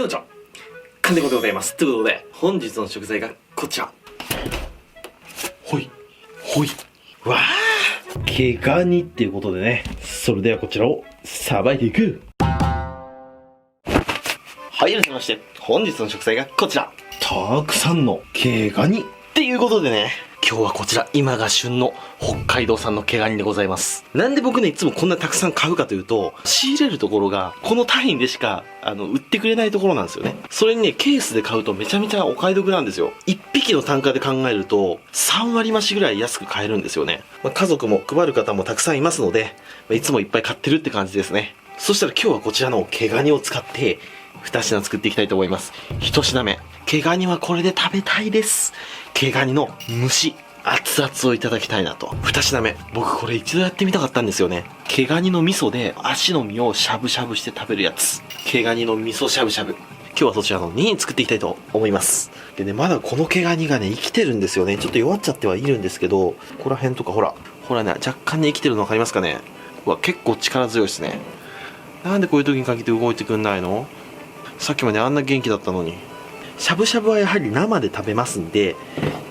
どうもカンデコでございます。ということで、本日の食材がこちら。ほい、ほい。わー、毛ガニっていうことでね。それではこちらをさばいていく。はい、改めまして、本日の食材がこちら。たくさんの毛ガニっていうことでね。今日はこちら、今が旬の北海道産の毛ガニでございます。なんで僕ね、いつもこんなたくさん買うかというと、仕入れるところが、この単位でしか、売ってくれないところなんですよね。それにね、ケースで買うとめちゃめちゃお買い得なんですよ。1匹の単価で考えると、3割増しぐらい安く買えるんですよね。家族も配る方もたくさんいますので、いつもいっぱい買ってるって感じですね。そしたら今日はこちらの毛ガニを使って、2品作っていきたいと思います。1品目。毛ガニはこれで食べたいです。毛ガニの蒸し。熱々をいただきたいなと。2品目。僕これ一度やってみたかったんですよね。毛ガニの味噌で足の身をしゃぶしゃぶして食べるやつ。毛ガニの味噌しゃぶしゃぶ。今日はそちらの2作っていきたいと思います。でね、まだこの毛ガニがね、生きてるんですよね。ちょっと弱っちゃってはいるんですけど、ここら辺とかほらね、若干ね、生きてるの分かりますかね。うわ、結構力強いですね。なんでこういう時に限って動いてくんないの？さっきまであんな元気だったのに。しゃぶしゃぶはやはり生で食べますんで、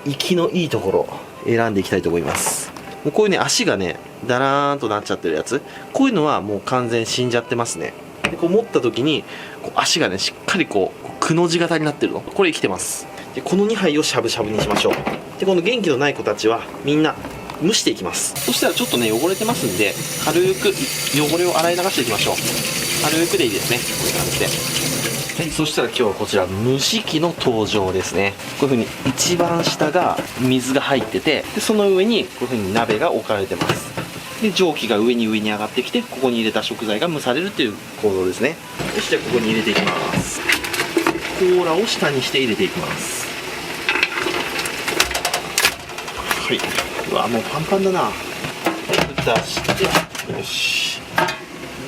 生きのいいところ選んでいきたいと思います。もうこういうね、足がね、だらーんとなっちゃってるやつ、こういうのはもう完全死んじゃってますね。でこう持った時にこう足がね、しっかりこうくの字型になってるの、これ生きてます。でこの2杯をしゃぶしゃぶにしましょう。でこの元気のない子たちはみんな蒸していきます。そしたらちょっとね、汚れてますんで、軽く汚れを洗い流していきましょう。軽くでいいですね、こういう感じで。はい、そしたら今日はこちら蒸し器の登場ですね。こういう風に一番下が水が入ってて、でその上にこういう風に鍋が置かれてます。で蒸気が上に上がってきて、ここに入れた食材が蒸されるっていう構造ですね。そしてここに入れていきます。甲羅を下にして入れていきます。はい、うわもうパンパンだな。蓋してよし。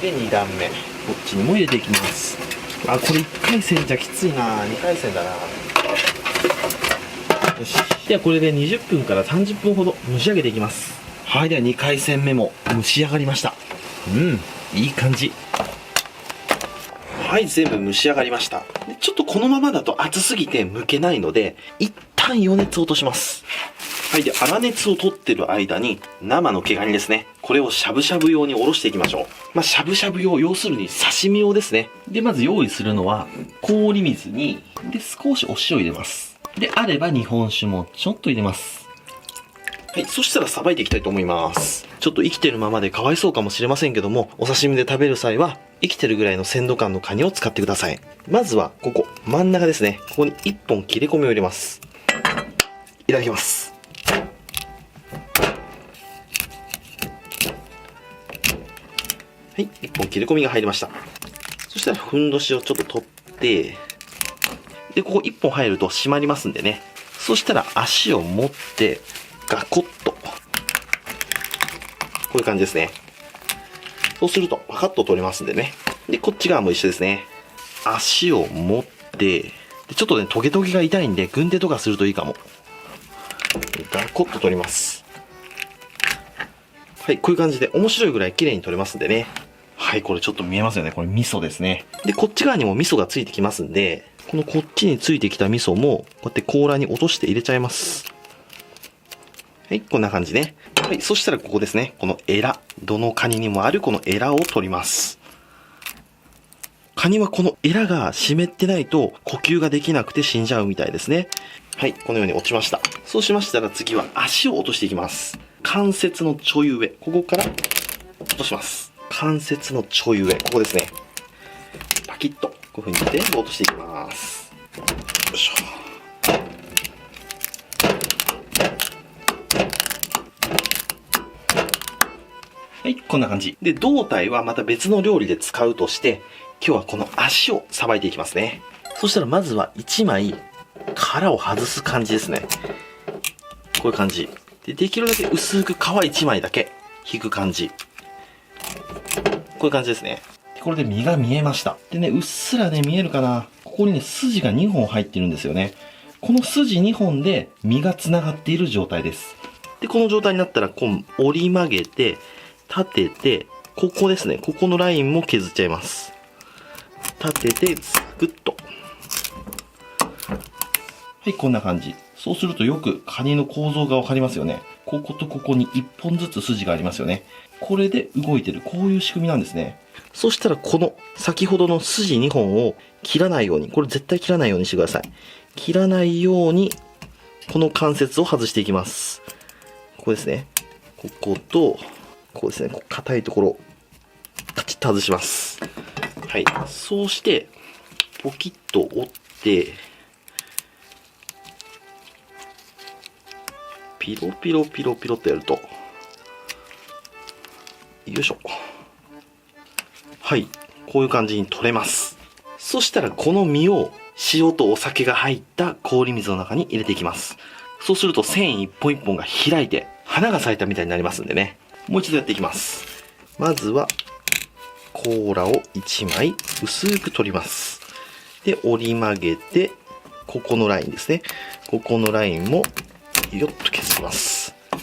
で2段目こっちにも入れていきます。あ、これ1回戦じゃきついな。2回戦だな。よし。ではこれで20分から30分ほど蒸し上げていきます。はい、では2回戦目も蒸し上がりました。いい感じ。はい、全部蒸し上がりました。でちょっとこのままだと熱すぎて剥けないので、一旦余熱を落とします。はい、で粗熱を取ってる間に生の毛ガニですね、これをしゃぶしゃぶ用におろしていきましょう。しゃぶしゃぶ用、要するに刺身用ですね。でまず用意するのは氷水にで少しお塩入れます。であれば日本酒もちょっと入れます。はい、そしたらさばいていきたいと思います。ちょっと生きてるままでかわいそうかもしれませんけども、お刺身で食べる際は生きてるぐらいの鮮度感のカニを使ってください。まずはここ真ん中ですね、ここに1本切れ込みを入れます。いただきます。はい、1本切れ込みが入りました。そしたらふんどしをちょっと取って、でここ1本入ると締まりますんでね。そしたら足を持ってガコッと、こういう感じですね。そうするとパカッと取れますんでね。でこっち側も一緒ですね。足を持って、でちょっとねトゲトゲが痛いんで軍手とかするといいかも。ガコッと取ります。はい、こういう感じで面白いぐらい綺麗に取れますんでね。はい、これちょっと見えますよね。これ味噌ですね。でこっち側にも味噌がついてきますんで、こっちについてきた味噌もこうやって甲羅に落として入れちゃいます。はい、こんな感じね。はい、そしたらここですね、このエラ、どのカニにもあるこのエラを取ります。カニはこのエラが湿ってないと呼吸ができなくて死んじゃうみたいですね。はい、このように落ちました。そうしましたら次は足を落としていきます。関節のちょい上、ここから落とします。関節のちょい上、ここですね。パキッとこういう風に全部落としていきます。よいしょ。はい、こんな感じ。で、胴体はまた別の料理で使うとして、今日はこの足をさばいていきますね。そしたらまずは1枚、殻を外す感じですね。こういう感じ。で、できるだけ薄く皮1枚だけ引く感じ。こういう感じですね。でこれで身が見えました。でね、うっすらね、見えるかな。ここにね、筋が2本入ってるんですよね。この筋2本で身が繋がっている状態です。で、この状態になったら、こう折り曲げて、立てて、ここですね。ここのラインも削っちゃいます。立てて、グッと。はい、こんな感じ。そうするとよくカニの構造がわかりますよね。こことここに1本ずつ筋がありますよね。これで動いてる、こういう仕組みなんですね。そしたらこの先ほどの筋2本を切らないように、これ絶対切らないようにしてください。切らないように、この関節を外していきます。ここですね。ここと、ここですね。硬いところ、カチッと外します。はい。そうして、ポキッと折って、ピロピロピロピロとやると、よいしょ。はい。こういう感じに取れます。そしたらこの身を塩とお酒が入った氷水の中に入れていきます。そうすると繊維一本一本が開いて花が咲いたみたいになりますんでね。もう一度やっていきます。まずは甲羅を1枚薄く取ります。で、折り曲げて、ここのラインですね。ここのラインもよっと削ります。は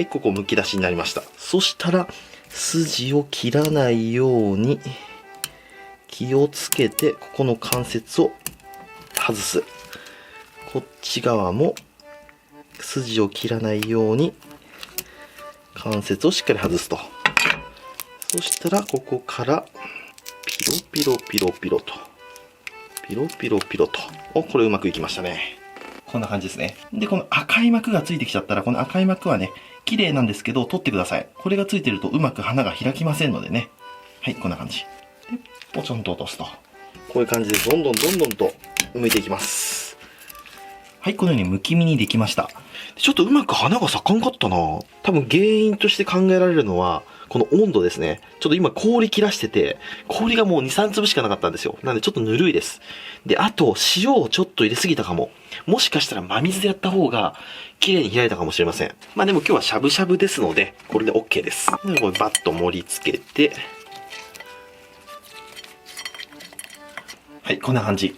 い、ここむき出しになりました。そしたら筋を切らないように気をつけて、ここの関節を外す。こっち側も筋を切らないように関節をしっかり外すと。そしたらここからピロピロピロピロと、ピロピロピロと。お、これうまくいきましたね。こんな感じですね。で、この赤い膜がついてきちゃったら、この赤い膜はね、綺麗なんですけど取ってください。これがついてるとうまく花が開きませんのでね。はい、こんな感じでポチョンと落とすと、こういう感じでどんどんどんどんと剥いていきます。はい、このようにむき身にできました。ちょっとうまく花が咲かんかったな。多分原因として考えられるのはこの温度ですね。ちょっと今氷切らしてて、氷がもう2、3粒しかなかったんですよ。なんでちょっとぬるいです。で、あと塩をちょっと入れすぎたかも。もしかしたら真水でやった方が綺麗に開いたかもしれません。まあでも今日はしゃぶしゃぶですので、これで OK です。で、これバッと盛り付けて、はい、こんな感じ。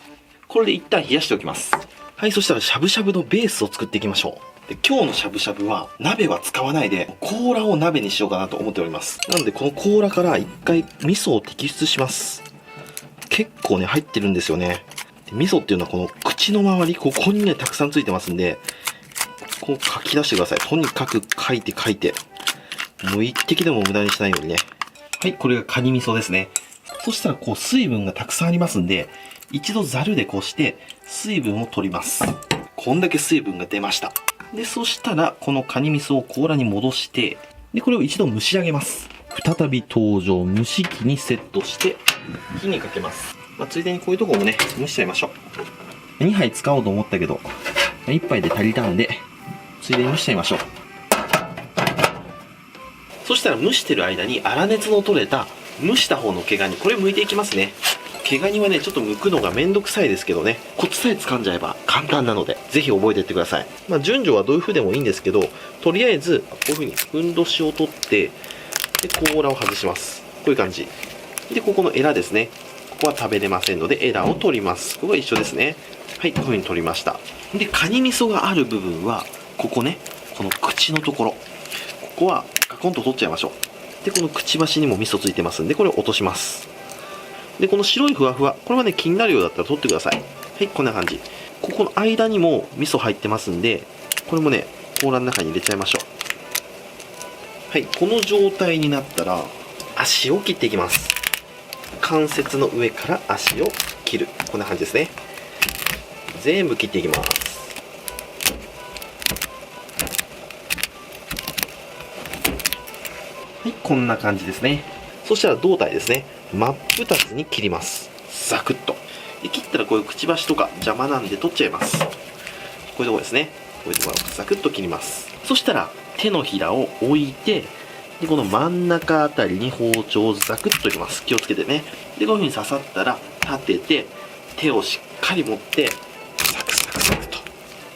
これで一旦冷やしておきます。はい、そしたらしゃぶしゃぶのベースを作っていきましょう。で、今日のしゃぶしゃぶは鍋は使わないで甲羅を鍋にしようかなと思っております。なのでこの甲羅から一回味噌を摘出します。結構ね入ってるんですよね。で、味噌っていうのはこの口の周り、ここにねたくさんついてますんで、こう書き出してください。とにかく書いて書いて、もう一滴でも無駄にしないようにね。はい、これがカニ味噌ですね。そしたらこう水分がたくさんありますんで、一度ザルでこうして水分を取ります。こんだけ水分が出ました。で、そしたらこのカニ味噌を甲羅に戻して、で、これを一度蒸し上げます。再び登場、蒸し器にセットして火にかけます。まあ、ついでにこういうとこもね蒸しちゃいましょう。2杯使おうと思ったけど1杯で足りたんで、ついでに蒸しちゃいましょう。そしたら蒸してる間に粗熱の取れた蒸した方の毛ガニ、これ剥いていきますね。毛ガニはねちょっと剥くのがめんどくさいですけどね、コツさえ掴んじゃえば簡単なのでぜひ覚えていってください。まあ順序はどういう風でもいいんですけど、とりあえずこういう風にふんどしを取って、で甲羅を外します。こういう感じで、ここのエラですね、ここは食べれませんのでエラを取ります。ここは一緒ですね。はい、こういう風に取りました。で、カニ味噌がある部分はここね、この口のところ、ここはガコンと取っちゃいましょう。で、このくちばしにも味噌ついてますんで、これを落とします。で、この白いふわふわ、これはね気になるようだったら取ってください。はい、こんな感じ。ここの間にも味噌入ってますんで、これもね甲羅の中に入れちゃいましょう。はい、この状態になったら足を切っていきます。関節の上から足を切る、こんな感じですね。全部切っていきます。はい、こんな感じですね。そしたら胴体ですね、真っ二つに切ります。ザクッと。で、切ったらこういうくちばしとか邪魔なんで取っちゃいます。こういうとこですね、こういうところをザクッと切ります。そしたら手のひらを置いて、でこの真ん中あたりに包丁をザクッといきます。気をつけてね。で、こういう風に刺さったら立てて手をしっかり持ってサクサクサクと、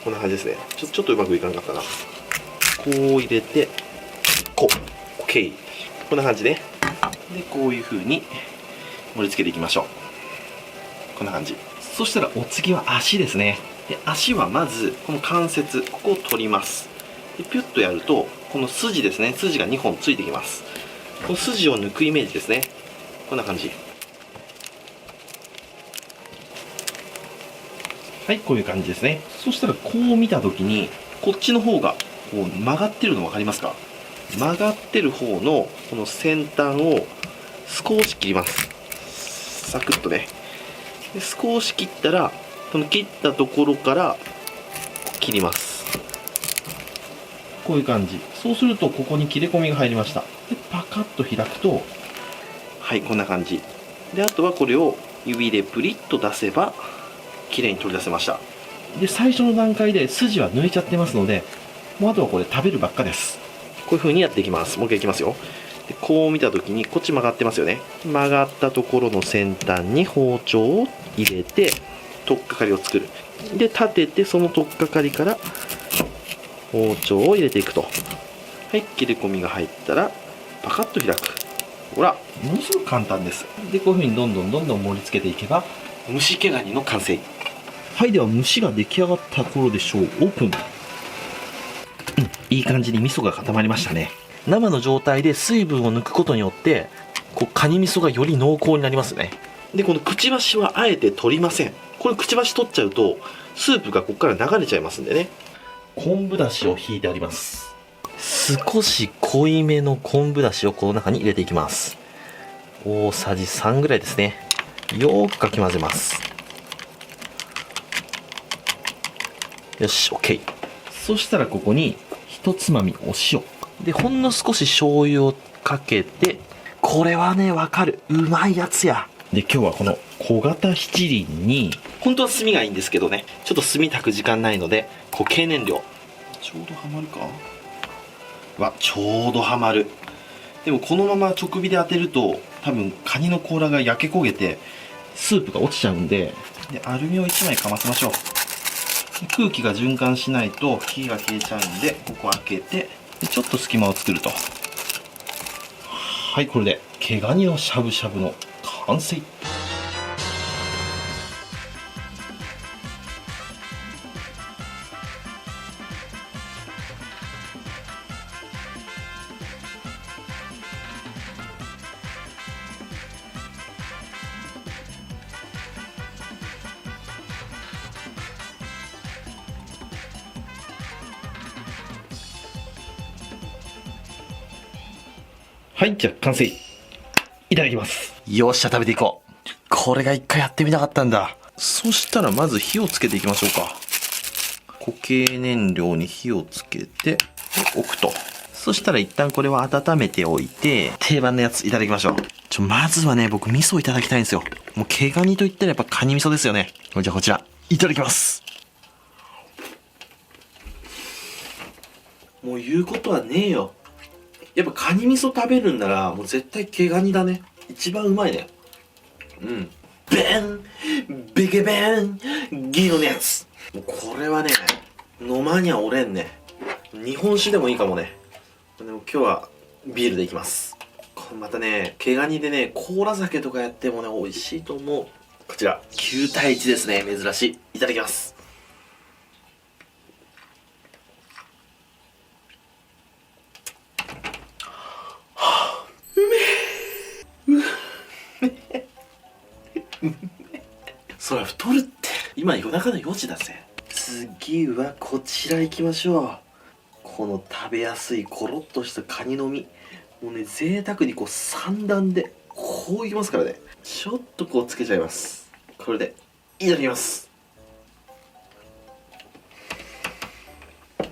こんな感じですね。ちょっとうまくいかなかったな。こう入れてこう OK、 こんな感じね。で、こういう風に盛り付けていきましょう。こんな感じ。そしたらお次は足ですね。で、足はまずこの関節、ここを取ります。で、ピュッとやるとこの筋ですね、筋が2本ついてきます。この筋を抜くイメージですね。こんな感じ。はい、こういう感じですね。そしたらこう見た時に、こっちの方がこう曲がってるの分かりますか？曲がってる方のこの先端を少し切ります。サクッとね。で少し切ったら、この切ったところから切ります。こういう感じ。そうするとここに切れ込みが入りました。でパカッと開くと、はい、こんな感じで、あとはこれを指でプリッと出せば綺麗に取り出せました。で最初の段階で筋は抜いちゃってますので、もうあとはこれ食べるばっかです。こういう風にやっていきます。もう一回いきますよ。でこう見た時にこっち曲がってますよね。曲がったところの先端に包丁を入れて取っかかりを作る。で立てて、その取っかかりから包丁を入れていくと。はい、切れ込みが入ったらパカッと開く。ほら、ものすごく簡単です。でこういう風にどんどん盛り付けていけば蒸し毛ガニの完成。はい、では蒸しが出来上がった頃でしょう。オープン。いい感じに味噌が固まりましたね。生の状態で水分を抜くことによってこうカニ味噌がより濃厚になりますね。でこのくちばしはあえて取りません。これくちばし取っちゃうとスープがここから流れちゃいますんでね。昆布だしを引いてあります。少し濃いめの昆布だしをこの中に入れていきます。大さじ3ぐらいですね。よーくかき混ぜます。よし OK。 そしたらここに一つまみお塩で、ほんの少し醤油をかけて、これはね、わかる。うまいやつや。で、今日はこの小型七輪に、本当は炭がいいんですけどね、ちょっと炭炊く時間ないので、固形燃料。ちょうどはまるか？ちょうどはまる。でもこのまま直火で当てると、多分カニの甲羅が焼け焦げて、スープが落ちちゃうんで、アルミを1枚かませましょう。空気が循環しないと火が消えちゃうんで、ここ開けて、ちょっと隙間を作ると。はい、これで毛ガニのしゃぶしゃぶの完成。はい、じゃあ完成。いただきます。よっしゃ、食べていこう。これが一回やってみたかったんだ。そしたらまず火をつけていきましょうか。固形燃料に火をつけておくと。そしたら一旦これは温めておいて、定番のやついただきましょう。まずはね、僕味噌いただきたいんですよ。もう毛ガニといったらやっぱカニ味噌ですよね。じゃあこちら、いただきます。もう言うことはねえよ。やっぱカニ味噌食べるんならもう絶対毛ガニだね。一番うまいね。ベンベケベンギーのやつ。もうこれはね、飲まにゃおれんね。日本酒でもいいかもね。でも今日はビールでいきます。これまたね、毛ガニでね、甲羅酒とかやってもね、美味しいと思う。こちら9対1ですね。珍しい。いただきます。そりゃ太るって。今夜中の4時だぜ。次はこちら行きましょう。この食べやすいコロッとしたカニの身、もうね、贅沢にこう3段でこういきますからね。ちょっとこうつけちゃいます。これでいただきます。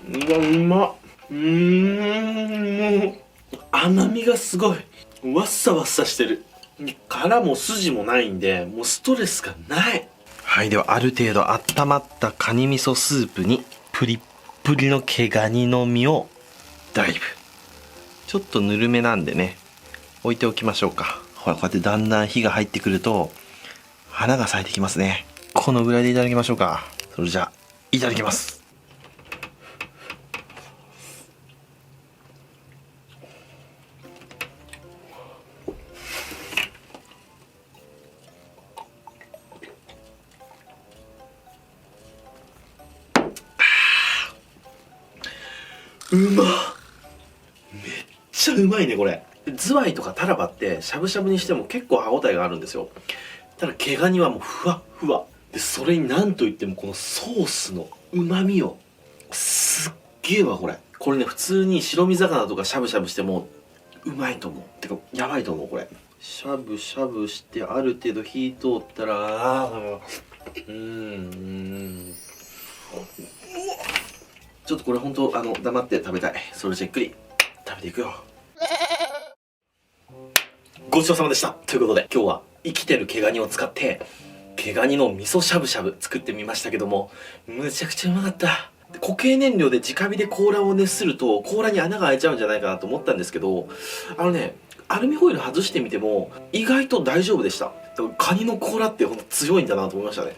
うわ、うまっ。もう甘みがすごい。わっさわっさしてる。殻も筋もないんで、もうストレスがない。はい、ではある程度温まったカニ味噌スープにプリップリの毛ガニの身をダイブ。ちょっとぬるめなんでね、置いておきましょうか。ほら、こうやってだんだん火が入ってくると花が咲いてきますね。このぐらいでいただきましょうか。それじゃあいただきます。うまっ。めっちゃうまいねこれ。ズワイとかタラバってしゃぶしゃぶにしても結構歯応えがあるんですよ。ただ毛ガニはもうふわっふわ。でそれになんといってもこのソースの旨味よ、すっげえわこれ。これね普通に白身魚とかしゃぶしゃぶしてもうまいと思う。てかやばいと思うこれ。しゃぶしゃぶしてある程度火通ったらちょっとこれ本当黙って食べたい。それじゃっくり食べていくよ。ごちそうさまでした。ということで今日は生きてる毛ガニを使って毛ガニの味噌しゃぶしゃぶ作ってみましたけども、むちゃくちゃうまかった。固形燃料で直火で甲羅を熱すると甲羅に穴が開いちゃうんじゃないかなと思ったんですけど、アルミホイル外してみても意外と大丈夫でした。カニの甲羅ってほんと強いんだなと思いましたね。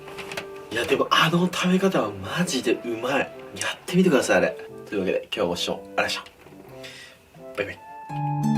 いやでも食べ方はマジでうまい。やってみてくださいあれ。というわけで今日はご視聴ありがとうございました。バイバイ。